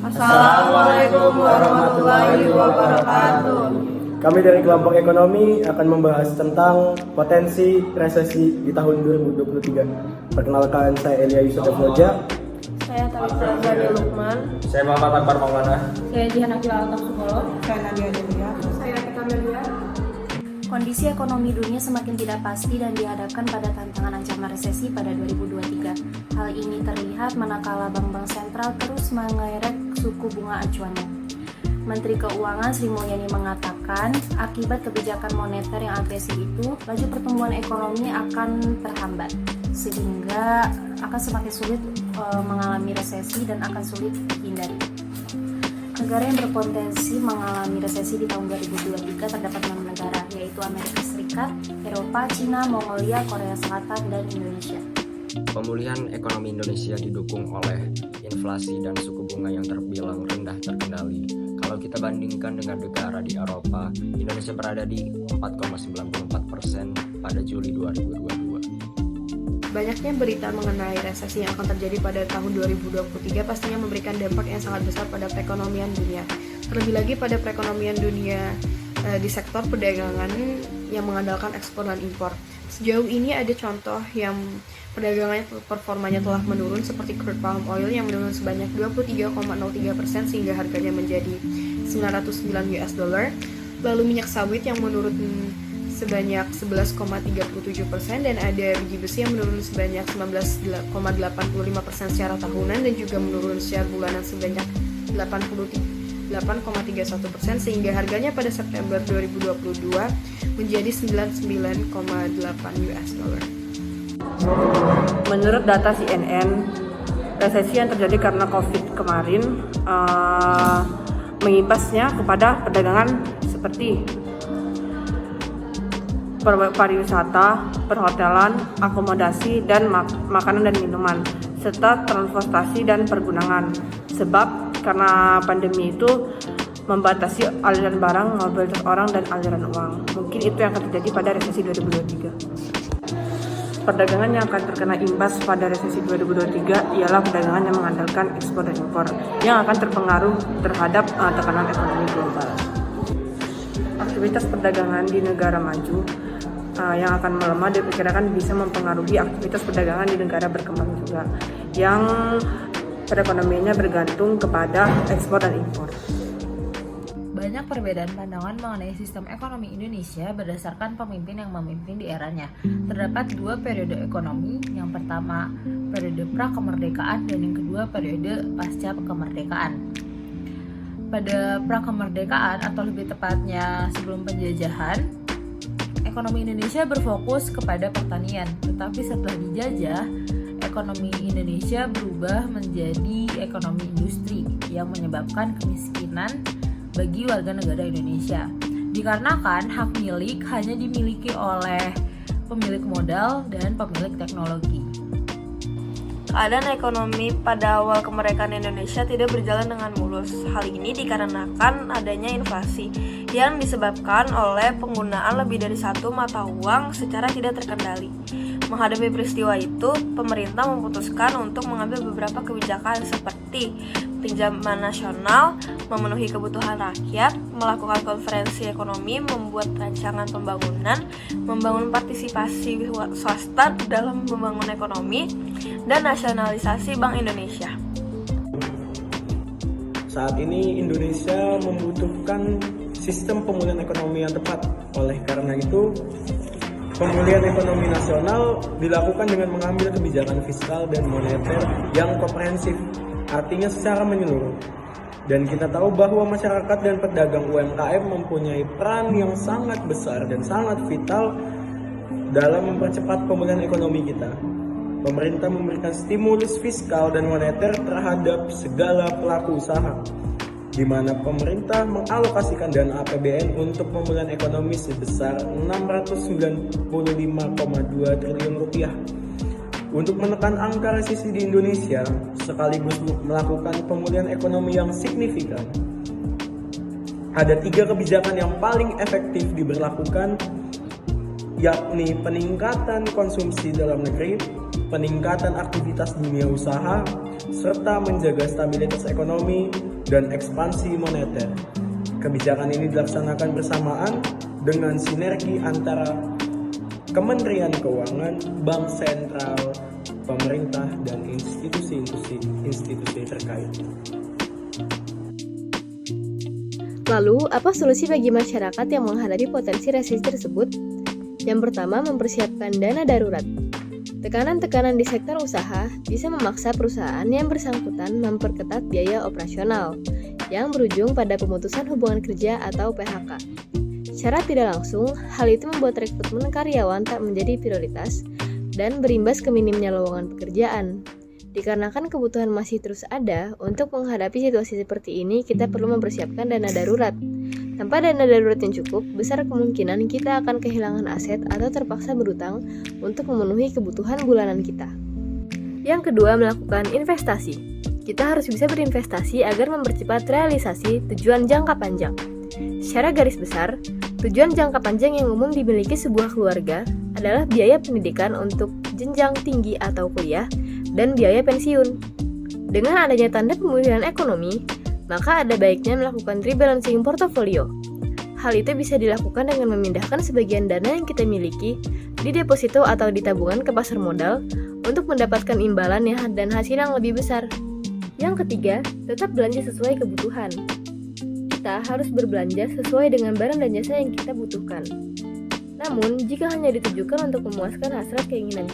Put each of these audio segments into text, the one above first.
Assalamualaikum warahmatullahi wabarakatuh. Kami dari kelompok ekonomi akan membahas tentang potensi resesi di tahun 2023. Perkenalkan, saya Elia Yusuf Moja. Saya Talita Zani Lukman. Saya Muhammad Akbar Maulana. Saya Jihan Akila Altaksukolo. Saya Nadia Delia. Saya Kita Melia. Kondisi ekonomi dunia semakin tidak pasti dan dihadapkan pada tantangan ancaman resesi pada 2023. Hal ini terlihat manakala bank-bank sentral terus mengerek suku bunga acuannya. Menteri Keuangan Sri Mulyani mengatakan, akibat kebijakan moneter yang agresif itu, laju pertumbuhan ekonomi akan terhambat, sehingga akan semakin sulit mengalami resesi dan akan sulit dihindari. Negara yang berpotensi mengalami resesi di tahun 2023 terdapat 6 negara, yaitu Amerika Serikat, Eropa, Cina, Mongolia, Korea Selatan, dan Indonesia. Pemulihan ekonomi Indonesia didukung oleh inflasi dan suku bunga yang terbilang rendah terkendali. Kalau kita bandingkan dengan negara di Eropa, Indonesia berada di 4,94% pada Juli 2022. Banyaknya berita mengenai resesi yang akan terjadi pada tahun 2023 pastinya memberikan dampak yang sangat besar pada perekonomian dunia. Terlebih lagi pada perekonomian dunia di sektor perdagangan yang mengandalkan ekspor dan impor. Sejauh ini ada contoh yang perdagangannya performanya telah menurun seperti crude palm oil yang menurun sebanyak 23,03% sehingga harganya menjadi 909 US dollar. Lalu minyak sawit yang menurun sebanyak 11,37% dan ada biji besi yang menurun sebanyak 19,85% secara tahunan dan juga menurun secara bulanan sebanyak 88,31% sehingga harganya pada September 2022 menjadi 99,8 US dollar. Menurut data CNN, resesi yang terjadi karena COVID kemarin mengimbasnya kepada perdagangan seperti pariwisata, perhotelan, akomodasi, dan makanan dan minuman, serta transportasi dan pergudangan. Sebab karena pandemi itu membatasi aliran barang, mobilitas orang, dan aliran uang. Mungkin itu yang akan terjadi pada resesi 2023. Perdagangan yang akan terkena imbas pada resesi 2023 ialah perdagangan yang mengandalkan ekspor dan impor, yang akan terpengaruh terhadap tekanan ekonomi global. Aktivitas perdagangan di negara maju yang akan melemah diperkirakan bisa mempengaruhi aktivitas perdagangan di negara berkembang juga, yang perekonomiannya bergantung kepada ekspor dan impor. Banyak perbedaan pandangan mengenai sistem ekonomi Indonesia berdasarkan pemimpin yang memimpin di eranya. Terdapat dua periode ekonomi, yang pertama periode pra-kemerdekaan dan yang kedua periode pasca kemerdekaan. Pada pra-kemerdekaan atau lebih tepatnya sebelum penjajahan, ekonomi Indonesia berfokus kepada pertanian, tetapi setelah dijajah, ekonomi Indonesia berubah menjadi ekonomi industri yang menyebabkan kemiskinan bagi warga negara Indonesia. Dikarenakan hak milik hanya dimiliki oleh pemilik modal dan pemilik teknologi. Keadaan ekonomi pada awal kemerdekaan Indonesia tidak berjalan dengan mulus. Hal ini dikarenakan adanya inflasi yang disebabkan oleh penggunaan lebih dari satu mata uang secara tidak terkendali. Menghadapi peristiwa itu, pemerintah memutuskan untuk mengambil beberapa kebijakan seperti pinjaman nasional, memenuhi kebutuhan rakyat, melakukan konferensi ekonomi, membuat rancangan pembangunan, membangun partisipasi swasta dalam membangun ekonomi, dan nasionalisasi Bank Indonesia. Saat ini Indonesia membutuhkan sistem pemulihan ekonomi yang tepat. Oleh karena itu, pemulihan ekonomi nasional dilakukan dengan mengambil kebijakan fiskal dan moneter yang komprehensif, artinya secara menyeluruh. Dan kita tahu bahwa masyarakat dan pedagang UMKM mempunyai peran yang sangat besar dan sangat vital dalam mempercepat pemulihan ekonomi kita. Pemerintah memberikan stimulus fiskal dan moneter terhadap segala pelaku usaha, di mana pemerintah mengalokasikan dana APBN untuk pemulihan ekonomi sebesar 695,2 triliun rupiah untuk menekan angka resesi di Indonesia sekaligus melakukan pemulihan ekonomi yang signifikan. Ada 3 kebijakan yang paling efektif diberlakukan, yakni peningkatan konsumsi dalam negeri, peningkatan aktivitas dunia usaha, serta menjaga stabilitas ekonomi dan ekspansi moneter. Kebijakan ini dilaksanakan bersamaan dengan sinergi antara Kementerian Keuangan, Bank Sentral, pemerintah, dan institusi terkait. Lalu, apa solusi bagi masyarakat yang menghadapi potensi resesi tersebut? Yang pertama, mempersiapkan dana darurat. Tekanan-tekanan di sektor usaha bisa memaksa perusahaan yang bersangkutan memperketat biaya operasional, yang berujung pada pemutusan hubungan kerja atau PHK. Secara tidak langsung, hal itu membuat rekrutmen karyawan tak menjadi prioritas dan berimbas ke minimnya lowongan pekerjaan. Dikarenakan kebutuhan masih terus ada, untuk menghadapi situasi seperti ini kita perlu mempersiapkan dana darurat. Tanpa dana darurat yang cukup, besar kemungkinan kita akan kehilangan aset atau terpaksa berutang untuk memenuhi kebutuhan bulanan kita. Yang kedua, melakukan investasi. Kita harus bisa berinvestasi agar mempercepat realisasi tujuan jangka panjang. Secara garis besar, tujuan jangka panjang yang umum dimiliki sebuah keluarga adalah biaya pendidikan untuk jenjang tinggi atau kuliah dan biaya pensiun. Dengan adanya tanda pemulihan ekonomi, maka ada baiknya melakukan rebalancing portofolio. Hal itu bisa dilakukan dengan memindahkan sebagian dana yang kita miliki di deposito atau di tabungan ke pasar modal untuk mendapatkan imbalan dan hasil yang lebih besar. Yang ketiga, tetap belanja sesuai kebutuhan. Kita harus berbelanja sesuai dengan barang dan jasa yang kita butuhkan. Namun, jika hanya ditujukan untuk memuaskan hasrat keinginan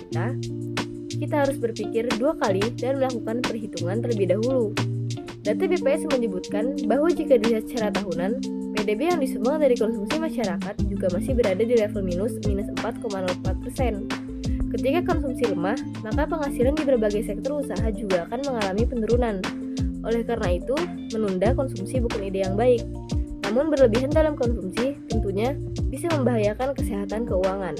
kita harus berpikir 2 kali dan melakukan perhitungan terlebih dahulu. Data BPS menyebutkan bahwa jika dilihat secara tahunan, PDB yang disumbang dari konsumsi masyarakat juga masih berada di level minus 4,04%. Ketika konsumsi lemah, maka penghasilan di berbagai sektor usaha juga akan mengalami penurunan. Oleh karena itu, menunda konsumsi bukan ide yang baik. Namun berlebihan dalam konsumsi tentunya bisa membahayakan kesehatan keuangan.